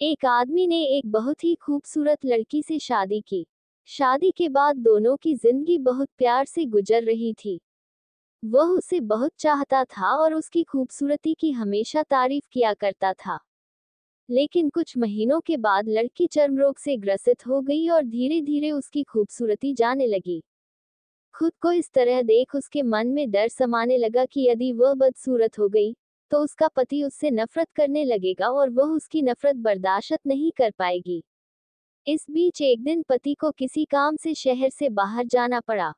एक आदमी ने एक बहुत ही खूबसूरत लड़की से शादी की। शादी के बाद दोनों की जिंदगी बहुत प्यार से गुजर रही थी। वह उसे बहुत चाहता था और उसकी खूबसूरती की हमेशा तारीफ किया करता था। लेकिन कुछ महीनों के बाद लड़की चर्म रोग से ग्रसित हो गई और धीरे धीरे उसकी खूबसूरती जाने लगी। खुद को इस तरह देख उसके मन में डर समाने लगा कि यदि वह बदसूरत हो गई तो उसका पति उससे नफरत करने लगेगा और वह उसकी नफरत बर्दाश्त नहीं कर पाएगी। इस बीच एक दिन पति को किसी काम से शहर से बाहर जाना पड़ा।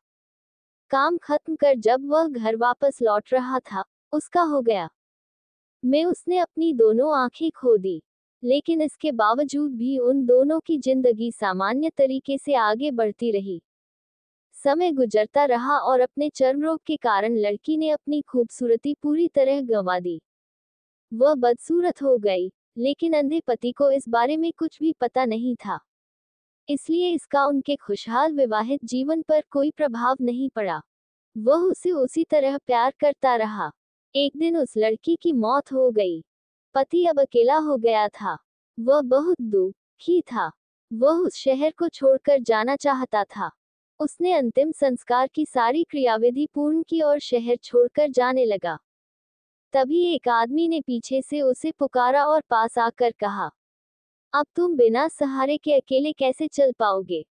काम खत्म कर जब वह घर वापस लौट रहा था, उसका हो गया में उसने अपनी दोनों आंखें खो दी। लेकिन इसके बावजूद भी उन दोनों की जिंदगी सामान्य तरीके से आगे बढ़ती रही। समय गुजरता रहा और अपने चर्म रोग के कारण लड़की ने अपनी खूबसूरती पूरी तरह गंवा दी। वह बदसूरत हो गई, लेकिन अंधे पति को इस बारे में कुछ भी पता नहीं था। इसलिए इसका उनके खुशहाल विवाहित जीवन पर कोई प्रभाव नहीं पड़ा। वह उसे उसी तरह प्यार करता रहा। एक दिन उस लड़की की मौत हो गई। पति अब अकेला हो गया था। वह बहुत दुखी था। वह उस शहर को छोड़कर जाना चाहता था। उसने अंतिम संस्कार की सारी क्रियाविधि पूर्ण की और शहर छोड़कर जाने लगा। तभी एक आदमी ने पीछे से उसे पुकारा और पास आकर कहा, अब तुम बिना सहारे के अकेले कैसे चल पाओगे?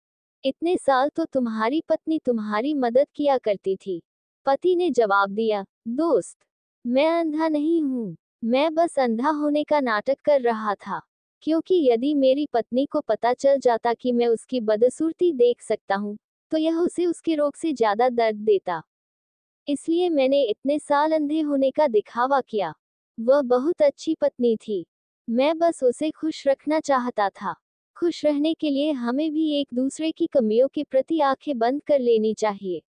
इतने साल तो तुम्हारी पत्नी तुम्हारी मदद किया करती थी। पति ने जवाब दिया, दोस्त, मैं अंधा नहीं हूँ। मैं बस अंधा होने का नाटक कर रहा था। क्योंकि यदि मेरी पत्नी को पता चल जाता कि मैं उसकी बदसूरती देख सकता हूँ, तो यह उसे उसके रोग से ज्यादा दर्द देता। इसलिए मैंने इतने साल अंधे होने का दिखावा किया। वह बहुत अच्छी पत्नी थी। मैं बस उसे खुश रखना चाहता था। खुश रहने के लिए हमें भी एक दूसरे की कमियों के प्रति आंखें बंद कर लेनी चाहिए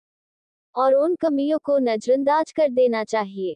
और उन कमियों को नजरअंदाज कर देना चाहिए।